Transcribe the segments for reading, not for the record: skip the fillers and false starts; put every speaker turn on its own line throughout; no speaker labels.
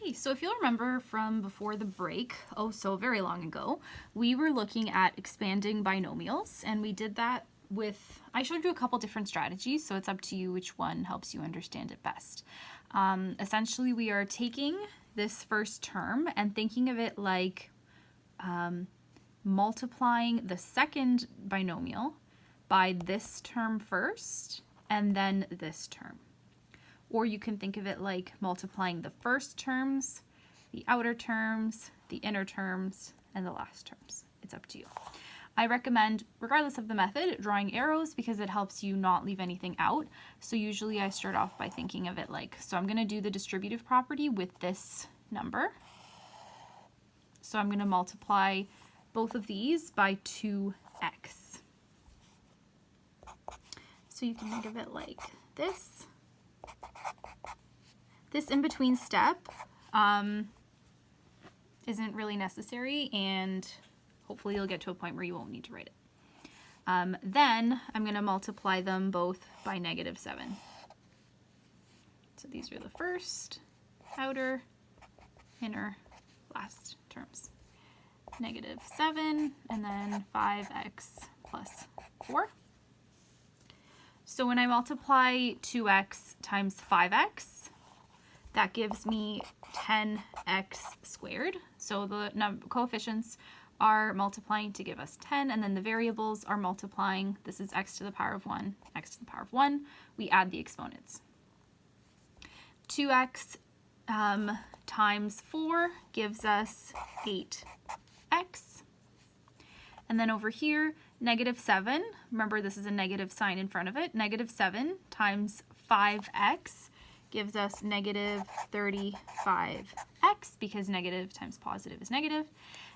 Okay, so if you'll remember from before the break, oh so very long ago, we were looking at expanding binomials, and we did that with, I showed you a couple different strategies, so it's up to you which one helps you understand it best. Essentially, we are taking this first term and thinking of it like multiplying the second binomial by this term first and then this term. Or you can think of it like multiplying the first terms, the outer terms, the inner terms, and the last terms. It's up to you. I recommend, regardless of the method, drawing arrows because it helps you not leave anything out. So usually I start off by thinking of it like, so I'm going to do the distributive property with this number. So I'm going to multiply both of these by 2x. So you can think of it like this. This in-between step isn't really necessary, and hopefully you'll get to a point where you won't need to write it. Then I'm going to multiply them both by -7. So these are the first, outer, inner, last terms. -7 and then 5x plus 4. So when I multiply 2x times 5x, that gives me 10x squared. So the coefficients are multiplying to give us 10, and then the variables are multiplying. This is x to the power of 1, x to the power of 1. We add the exponents. 2x times 4 gives us 8x. And then over here, -7, remember this is a negative sign in front of it, -7 times 5x gives us -35x, because negative times positive is negative.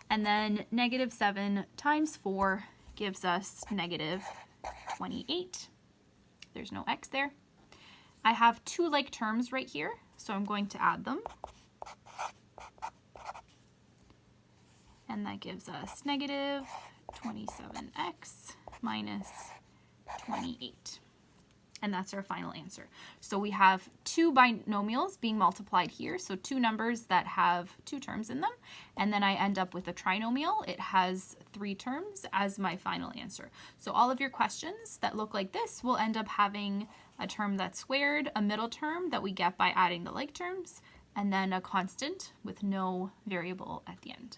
And then -7 times 4 gives us -28. There's no x there. I have two like terms right here, so I'm going to add them. And that gives us -27x minus 28. And that's our final answer. So we have two binomials being multiplied here, so two numbers that have two terms in them, and then I end up with a trinomial. It has 3 terms as my final answer. So all of your questions that look like this will end up having a term that's squared, a middle term that we get by adding the like terms, and then a constant with no variable at the end.